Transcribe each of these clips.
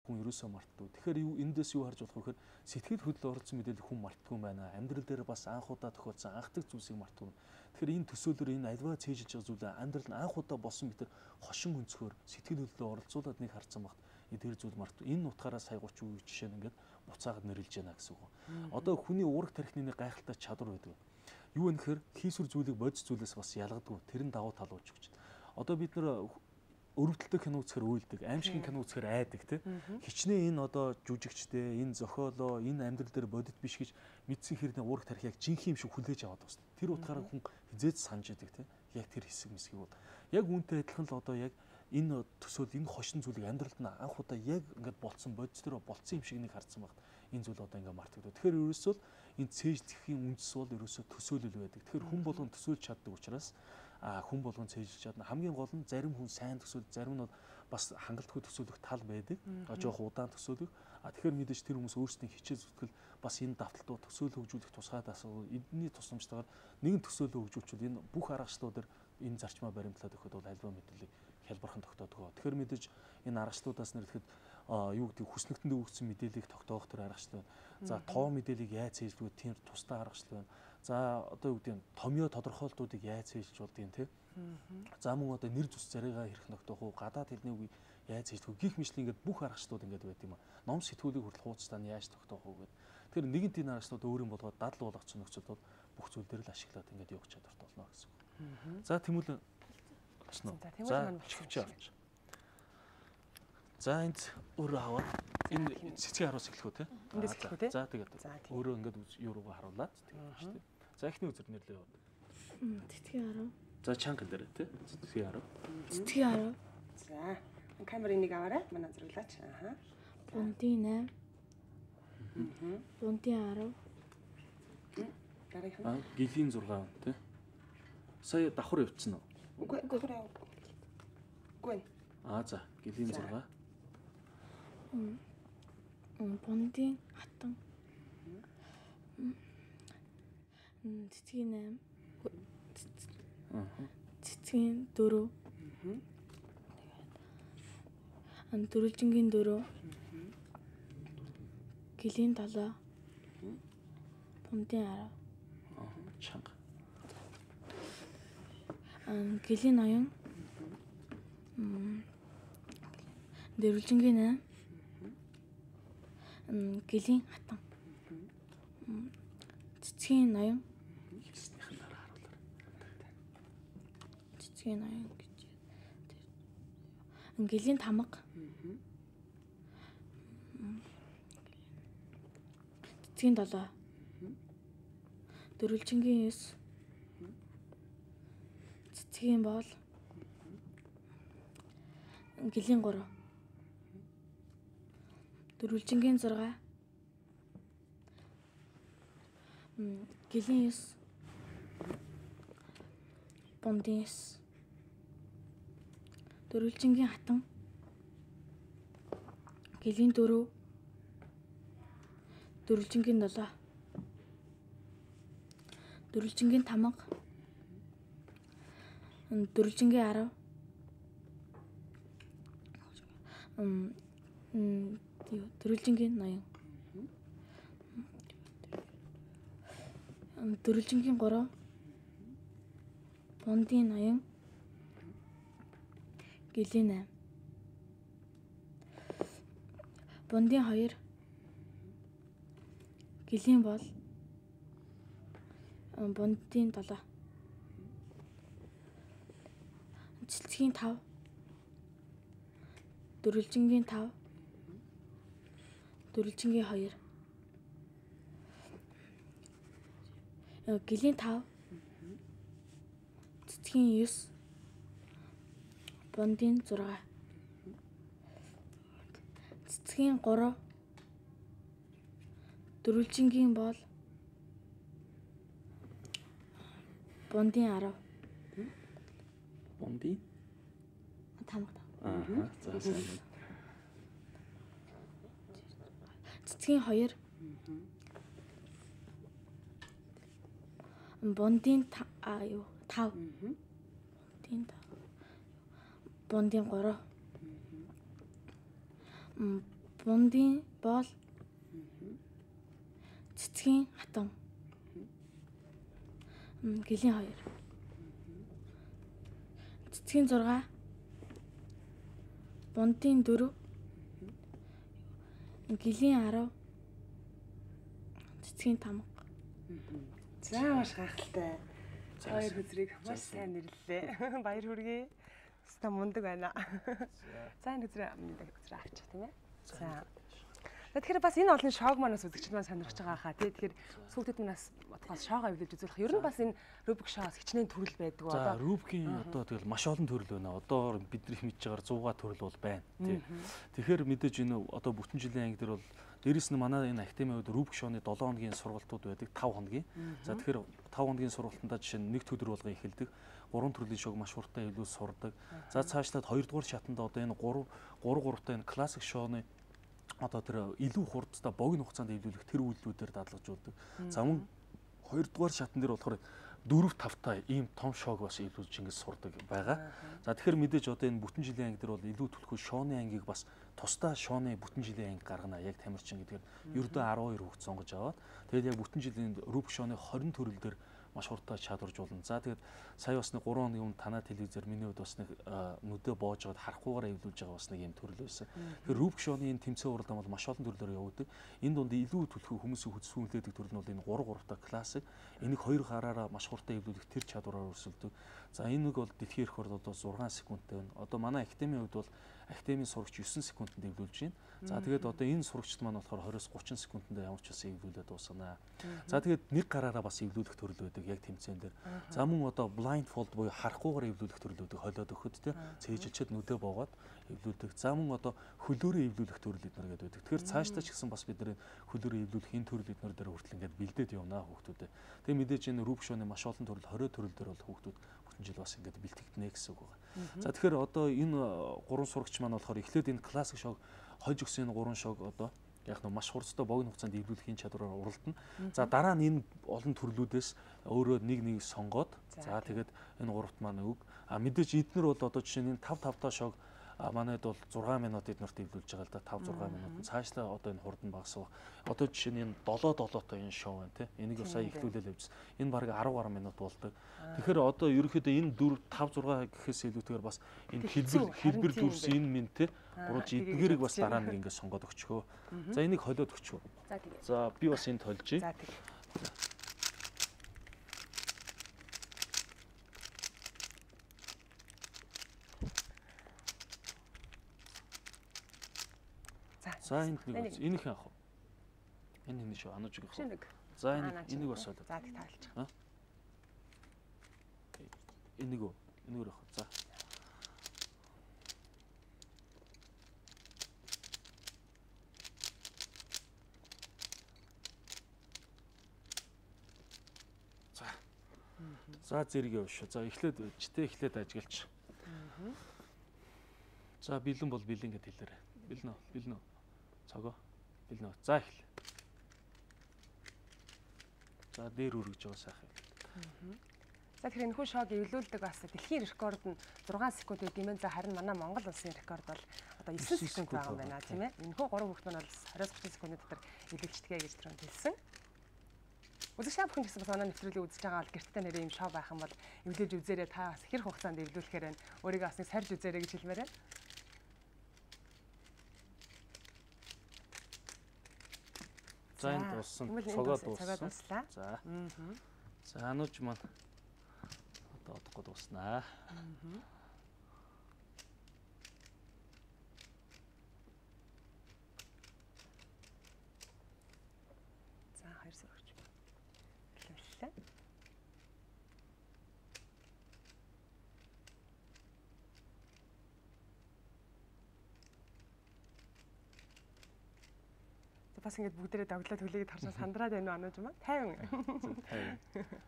хүн ерөөсөө мартдаг. Тэгэхээр юу эндээс юу харж болох вэ гэхээр сэтгэл хөдлөл оролцсон мэдээлэл хүн мартдаг юм байна. Амьдрал дээр бас анх удаа тохиолдсон анхдаг зүйлсийг мартдаг. Тэгэхээр энэ төсөөлөөр энэ альва цээжилж байгаа зүйлээ амьдрал нь анх удаа болсон мэтэр хошин өнцгөр сэтгэл хөдлөлөө оролцуулаад нэг харсан багт эдгээр зүйл мартдаг. Энэ утгаараа сая 30 үе жишээ нь ингээд буцаагаад нэрлж байна гэсэн үг. Одоо хүний уурах тархины нэг гайхалтай чадвар байдаг. Юу вэ гэхээр хийсвэр зүйлийг бодис зүйлээс бас ялгадаг. Тэр нь давуу тал болж өгч. Одоо бид нар өрөвдөлтөй кино үзэхээр уйлдаг, аимшигын кино үзэхээр айдаг тий. Хичнээн энэ одоо жүжигчтэй, энэ зохиолоо, энэ амьдрал дээр бодит биш гэж мэдсэн хэрнээ уурах тарих яг жинхэнэ юм шиг хүлээж аваад байна. Тэр утгаараа хүн хизээд санаж идэг тий. Яг тэр хэсэг мэсгийг бол. Яг үүнтэй адилхан л одоо яг энэ төсөөл энэ хошин зүйлийг амьдралд нь анх удаа яг ингээд болцсон бодис дээр болцсон юм шиг нэг харсан багт энэ зүйл одоо ингээд мартагдав. Тэгэхээр ерөөсөө л энэ цээжлэхийн үндэс бол ерөөсөө төсөөлөл байдаг. Тэгэхээр хүн болгон төсөөлж чаддаг учраас хүн болгон цээжилж чадна. Хамгийн гол нь зарим хүн сайн төсөөл, зарим нь бас хангалтгүй төсөөлөх тал байдаг. Жоох удаан төсөөлөх. Тэгэхээр мэдээж тэр хүмүүс өөрсдийн хичээл зүтгэл бас энэ давталтууд төсөөлө хөгжүүлэх тусгай асуудал эдний тусламжтайгаар нэгэн төсөөлө хөгжүүлчихвэл энэ бүх аргачлалуудаар энэ зарчмаа баримтлаад өгөхөд бол альва мэдлэг хялбархан тогтоодог. Тэгэхээр мэдээж энэ аргачлалуудаас нэрлэхэд юу гэдэг хүснэгтэнд өгсөн мэдээллийг тогтоох тэр аргачлал. За тоо мэдээллийг яаж цээжлэх вэ? Тэр тусдаа аргачлал байна. За одоо юу гэдэг томьёо тодорхойлтуудыг яаж цээжлж болдгийг те. За мөн одоо нэр зүс зарыгаа хэрэг ногтоох уу? Гадаад хэлний үгийг яаж цээжлэх вэ? Гих мэтлэн ингээд бүх аргачлалууд ингээд байт юм а. Ном сэтгүүлийг хүртэл хуудастаа нь яаж тогтоох вэ гэдэг. Тэр нэгэнт энэ аргачлалууд өөрийн болгоод дадал болгоцсон нөхцөл бол бүх зүйл дээр л ашиглаад ингээд явах чадвартай болно гэсэн үг. За тэмүүл за чивч авч. За энд өөрөө аваад энэ цэцгийн харуус эхлэх үү те. Эндээс эхлэх үү те. За тэгээд өөрөө ингээд юу руугаа харуулад тэгээд шүү дээ. За эхний үзэр нэрлээ яваад. Цэцгийн харуу. За чанга дээр те. Цэцгийн харуу. Цэцгийн харуу. За камерын нэг аваарай. Манай зураглаач. Бунтын 8. Бунтын 10. Дараагийн. Гэлийн 6 те. Сая давхар явцсан уу? Үгүй. За гэлийн 6. Бунтын хатан. Цэцгийн 8. Цэцгийн 4. Дөрвөлжингийн 4. Гэлийн 7. Бунтын 10. Чанга. Гэлийн 80. Дөрвөлжингийн 8. Гэлийн хатан. Цэцгийн 80. Хэлснийхэн дараа харуулаарай. Цэцгийн 80 гэж. Гэлийн тамга. Цэцгийн 7. Дөрвөлжингийн 9. Цэцгийн бол. Гэлийн 3. Дөрвөлжингийн 6. Гэлийн 9. Бунтын 9. Дөрвөлжингийн хатан. Гэлийн 4. Дөрвөлжингийн 7. Дөрвөлжингийн тамга. Дөрвөлжингийн 10. Дөрвөлжингийн 80. Дөрвөлжингийн 3. Бунтын 80. Гэлийн 8. Бунтын 2. Гэлийн бол. Бунтын 7. Цэцгийн 5. Дөрвөлжингийн 5. Дөрвөлжингийн 2. Гэлийн 5. Цэцгийн 9. Бунтын 6. Цэцгийн 3. Дөрвөлжингийн бол. Бунтын 10. Бунтын тамга. За сайн. Цэцгийн 2. Бунтын 5. Бунтын 5. Бунтын 3. Бундын боол. Цэцгийн хатам. Гэлийн 2. Цэцгийн 6. Бундын 4. Гэлийн 10. Цэцгийн 5. За маш гайхалтай. Хоёр хөзрийг маш сайн нэрлэлээ. Баяр хүргэе. Өстө мундаг байна. За энэ хөзрээ авчих тийм ээ. За. Тэгэхээр бас энэ олон шоог манаас үзэгчд маань сонирхож байгаа хаа тий. Тэгэхээр сүүлдэд манаас бодгоос шоог авилж үзүүлэх. Ер нь бас энэ Рубик шоуос хичнээн төрөл байдаг. Одоо Рубикийн одоо тэгэл маш олон төрөл байна. Одоо бидний мэдж байгаагаар 100-га төрөл бол байна тий. Тэгэхээр мэдээж энэ одоо бүтэн жилийн анги дээр бол дээрэс нь манай энэ академийн хувьд Рубик шоуны 7 хоногийн сургалтууд байдаг 5 хоногийн. За тэгэхээр 5 хоногийн сургалтандаа жишээ нь нэг өдөр болгон эхэлдэг. 3 төрлийн шоуг маш хурдан илүү сурдаг. За цаашлаад 2 дугаар шатанда одоо энэ 3 энэ классик шоуны одоо тэр илүү хурдтай богино хугацаанд эвлүүлэх тэр үйлдэлүүдээр дадлагжуулдаг. За мөн 2 дугаар шатн дээр болохоор 4-5 та ийм том шоуг бас эвлүүлж ингэж сурдаг байгаа. За тэгэхээр мэдээж одоо энэ бүтэн жилийн анги дээр бол илүү төлхөө шооны ангийг бас тусдаа шооны бүтэн жилийн анги гаргана. Яг тамирчин гэдгээр ердөө 12 хүүхд сонгож аваад тэгээд яг бүтэн жилийн Рубик шооны 20 төрөл дээр маш хурдтай чадваржуулна. За тэгээд сая бас нэг 3 хоногийн өмнө танаа телевизээр миний хувьд бас нэг нүдэ боож аваад харахгүйгээр эвлүүлж байгаа бас нэг юм төрөл байсан. Тэгэхээр Рубик шоуны энэ тэмцээн уралдаан бол маш олон төрлөөр явагддаг. Энэ дунд илүү төлхөө хүмүүсийн хүссэн хүлээдэг төрөл нь бол энэ 3 та классик. Энийг 2 гараараа маш хурдан эвлүүлэх тэр чадвараар өрсөлдөв. За энэ нэг бол дэлхийн рекорд одоо 6 секундтай байна. Одоо манай академийн хувьд бол академийн сурагч 9 секундэд эвлүүлж байна. За тэгээд одоо энэ сурагчид маань болохоор 20-30 секундэд ямар ч бас эвлүүлээд дуусгана. За тэгээд нэг гараараа бас эвлүүлэх төрөл байдаг яг тэмцээн дээр. За мөн одоо blindfold буюу харахгүйгээр эвлүүлэх төрөл байдаг. Холиод өгөхөд те цээжилчэд нүдэ боогоод эвлүүлдэг. За мөн одоо хөлөөрөө эвлүүлэх төрөл эднэр гэдэг байдаг. Тэгэхээр цаашдаа ч гэсэн бас бид нэр хөлөөрөө эвлүүлэх энэ төрөл эднэр дээр хүртэл ингээд бэлдээд явнаа хүүхдүүдэд. Тэгээ мэдээж энэ Рубик шоуны маш олон төрөл 20 төрөл дээр бол хүүхдүүд бүтэн жил бас ингээд бэлтгэгдэнэ гэсэн үг байна. За тэгэхээр одоо энэ 3 сурагч маань болохоор эхлээд энэ классик шоуг хойж өгсөн энэ 3 шоуг одоо яг нь маш хурцтай богино хугацаанд эвлүүлэхийн чадвараар уралдана. За дараа нь энэ олон төрлүүдээс өөрөө нэг сонгоод за тэгээд энэ гуравт маань үг. Мэдээж эднэр бол одоо жишээ нь энэ 5 та шоуг манайд бол 6 минут эднэрт эвлүүлж байгаа л да 5-6 минут. Цаашлаа одоо энэ хурдан багасгах. Одоо жишээ нь энэ 7 та энэ шоу байна те. Энийг сая ихлүүлэл явьсан. Энэ бараг 10 гаруй минут болдог. Тэгэхээр одоо ерөнхийдөө энэ 4 5 6 гэхээс илүүтэйгээр бас энэ хэлбэр төрс энэ минь те. Гурван эдгээрийг бас дараа нэг ингэ сонгоод өгчхөө. За энийг холиод өгчхөө. За тэгээ. За би бас энд толжий. За тэгээ. За энд нэг энийг яах вэ? Энэ нэг шүү анаж өгөх. За энийг бас солиод. За тэг таалчих. Энийг үү? Энийг яах вэ? За. За зэрэг явш. За эхлээд ажиглаж. За бэлэн бол бэлэн гэд хэлээрэй. Бэлэн үү? Цогоо. Бэлэн үү? За эхэл. За дээр үргэж байгаа сайхан. За тэгэхээр энэхүү шоуг эвлүүлдэг бас дэлхийн рекорд нь 6 секунд гэдэг юм. За харин манай Монгол улсын рекорд бол одоо 9 секунд байгаа юм байна тийм ээ. Энэхүү 3 хүүхэд маань бол 20-30 секундын дотор эвлүүлждэг гэж түрүүнд хэлсэн. Үзэгч та бүхэн гэсэн бас манай нэвтрүүлгийг үзэж байгаа бол гэртээ нэрээ юм шоу байх юм бол эвлүүлж үзээрэй та бас хэр хугацаанд эвлүүлэхээр байна. Өөрийгөө бас нэг сарж үзээрэй гэж хэлмээр байна. За энэ дууссан. Цогоо дууссан. За. За анууч маань одоо одохгүй дууснаа. За хоёр сурагч. Хэлээ. Бас ингэж бүгдээрээ доглоо төлөйг харсан сандраад байна уу анууж маа 50. 50.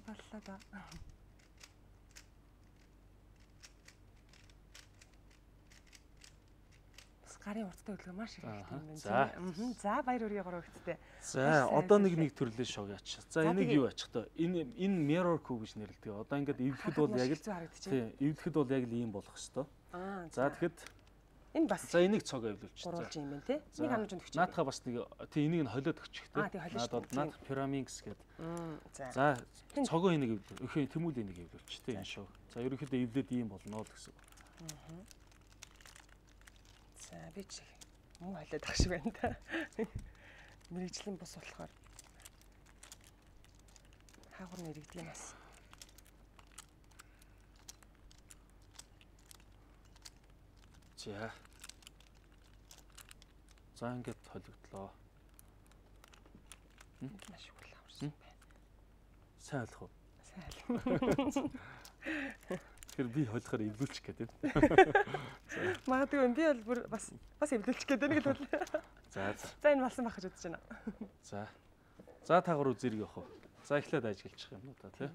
Боллоо да. гарын урттай хөдөлгөөн маш их хэрэгтэй юм байна. За баяр хүргэе 3 хүүхэдтэй. За одоо нэг төрлийн шог яач. За энийг юу ачих та? Энэ mirror cube гэж нэрлэдэг. Одоо ингээд эвлэхэд бол яг л тийм эвлэхэд бол яг л ийм болох хэвээр. За тэгэхэд энэ бас за энийг цог эвлүүлчих. Гурвалж юм байна тий. Нэг ханаж өгч. Наадхаа бас нэг тий энийг нь холиод өгчих тий. Наадах pyramix гэдэг. За цогоо энийг эвлүүл. Өхөө тэмүүл энийг эвлүүлчих тий энэ шог. За ерөнхийдөө эвлээд ийм болно л гэсэн. За би чи муу холиод ах шиг байна та. Мэргэжлийн бус болохоор хаагур нэрэгдэг юм бас. За ингээд холигдлоо. Маш их бол аварсан байна. Сайн ойлгох уу? Сайн. Тэгэхээр би холихоор эвлүүлчих гэдэг. Магадгүй би бол бүр бас эвлүүлчих гэдэг нэг л бол. За энэ болсон байх гэж бодож байна. За та гурав зэрэг явах уу? За эхлээд ажиглчих юм уу та тий?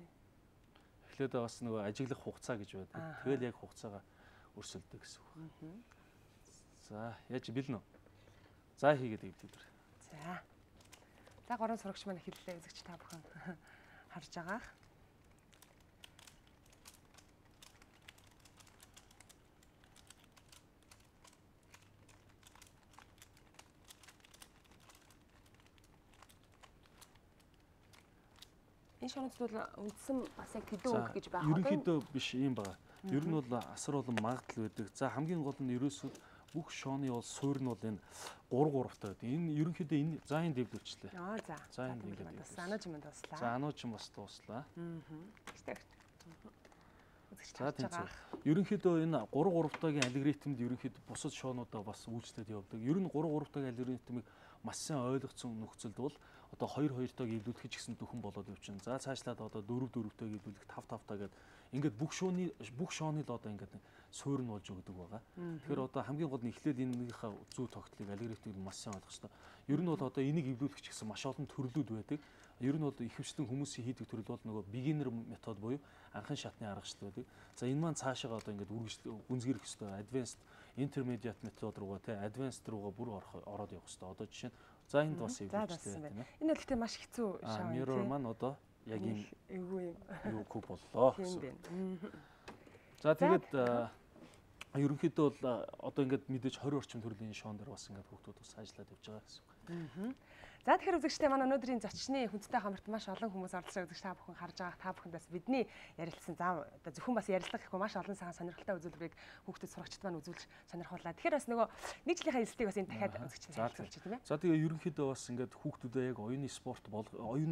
Эхлээд бас нөгөө ажиглах хугацаа гэж байдаг. Тэгэл яг хугацаагаа өрсөлдөг гэсэн үг. За яаж бэлнэ үү? За хийгээд эвдээ. За 3 сурагч маань хэллээ үзэгч та бүхэн харж байгаа. Энэ шоноцд бол үндсэн бас яг тэдэн өнгө гэж байгаа. Ерөнхийдөө биш юм байна. Ер нь бол асар олон магадлал байдаг. За хамгийн гол нь ерөөсөө бүх шооны бол суурь нь бол энэ 3-3-тай байдаг. Энэ ерөнхийдөө энэ за энэ дэвдүүлчлээ. За энэ ингээд санаж юм дуслаа. За анууч юм бас дуслаа. За тийм. Ерөнхийдөө энэ 3-3-тайгийн алгоритмд ерөнхийдөө бусад шоонуудаа бас үйлчлээд явдаг. Ер нь 3-3-тайгийн алгоритмыг маш сайн ойлгоцсон нөхцөлд бол одоо 2-2-тойг эвлүүлэх ч гэсэн дөхөн болоод явчихна. За цаашлаад одоо 4-4-тойг эвлүүлэх 5-5-тойг гэдэг ингээд бүх шооны л одоо ингээд суурь нь болж өгдөг байгаа. Тэгэхээр одоо хамгийн гол нь эхлээд энэнийхээ зүй тогтлыг алгоритмыг маш сайн ойлгох хэрэгтэй. Ер нь бол одоо энийг эвлүүлэх ч гэсэн маш олон төрлүүд байдаг. Ер нь бол ихэвчлэн хүмүүсийн хийдэг төрөл бол нөгөө beginner метод буюу анхны шатны аргачлал байдаг. За энэ маань цаашаа одоо ингээд гүнзгийрэх хэрэгтэй. Advanced, intermediate метод руугаа тий advanced руугаа бүр ороод явах хэрэгтэй. Одоо жишээ нь за энд бас эвлүүлжтэй тийм ээ. Энэ бол маш хэцүү шаа. Mirror маань одоо яг энэ юу куб боллоо. За тэгээд ерөнхийдөө бол одоо ингээд мэдээж 20 орчим төрлийн шоон дээр бас ингээд хүүхдүүд бас ажиллаад явж байгаа гэсэн үг. За тэгэхээр үзэгчдээ манай өнөөдрийн зочны хүндэтэй хамарт маш олон хүмүүс оролцсон үзэгч та бүхэн харж байгаа. Та бүхэнд бас бидний ярилцсан зам одоо зөвхөн бас ярилцлага гэхгүй маш олон сайхан сонирхолтой үзүүлбэрийг хүүхдүүд сурагчид маань үзүүлж сонирхууллаа. Тэгэхээр бас нөгөө нэг жилийнхаа эсэлтийг бас энэ дахиад үзэгчдээ хэлж тийм ээ. За тэгээ ерөнхийдөө бас ингээд хүүхдүүдээ яг оюуны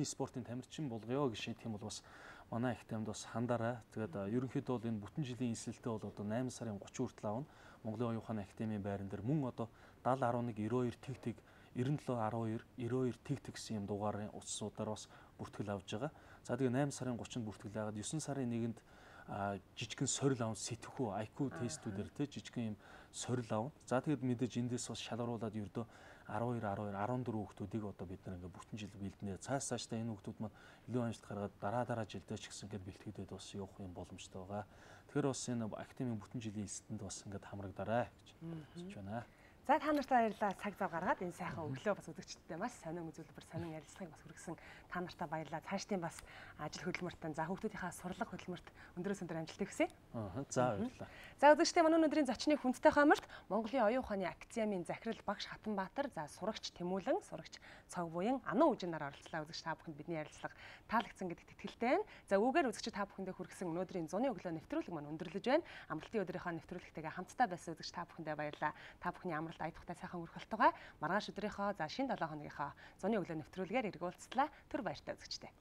спортын тамирчин болгоё гэж тийм бол бас манай их тамд бас хандаарай. Тэгээд ерөнхийдөө бол энэ бүтэн жилийн эсэлтээ бол одоо 8 сарын 30 хүртэл аавна. Монголын оюун ухааны академийн байран дээр мөн одоо 70 11 92 тэг 97 12 92 тэг гэсэн юм дугаарын утасуудаар бас бүртгэл авж байгаа. За тэгээ 8 сарын 30-нд бүртгэл аваад 9 сарын 1-нд жижигхэн сорил аван сэтгхүү IQ тестүүдээр те жижигхэн юм сорил авна. За тэгээд мэдээж эндээс бас шалгаруулад ердөө 12 14 хүүхдүүдийг одоо бид нэг ингээ бүтэн жил бэлднэ. Цаашдаа энэ хүүхдүүд маань илүү амжилт гаргаад дараа жилдээ ч гэсэн ингээ бэлтгэдэд бас явах юм боломжтой байгаа. Тэгэхээр бас энэ академийн бүтэн жилийн эсэлтэнд бас ингээ хамрагдарай гэж хэлж байна. За та нартай баярлалаа. Цаг зав гаргаад энэ сайхан өглөө бас үзэгчдтэй маш сонин үзүүлбэр, сонин ярилцлагыг бас хүргэсэн та нартай баярлалаа. Цаашдын бас ажил хөдөлмөртөө за хүүхдүүдийнхаа сурлага хөдөлмөрт өндрөөс өндөр амжилт хүсье. За баярлалаа. За үзэгчдээ манай өнөөдрийн зочны хүндэтэй хамарт Монголын оюун ухааны академийн захирал багш Хатанбаатар, за сурагч Тэмүүлэн, сурагч Цогбуян, Ануу Үжинаар оролцлоо. Үзэгч та бүхэнд бидний ярилцлага таалагдсан гэдэгт итгэлтэй байна. За үүгээр үзэгч та бүхэндээ хүргэсэн өнөөдрийн зуны өглөө нэвтрүүлэг маань өндөрлөж байна. Амралтын өдрийнхөө нэвтрүүлэгтэйгээ хамтдаа байсан үзэгч та бүхэндээ баярлалаа. Та бүхний амралт аятухтай сайхан өрхөлтөгаа маргааш өдрийнхөө за шинэ 7 хоногийнхоо зуны өглөө нэвтрүүлгээр эргүүлцлаа. Түр баяртай үзэгчтэй.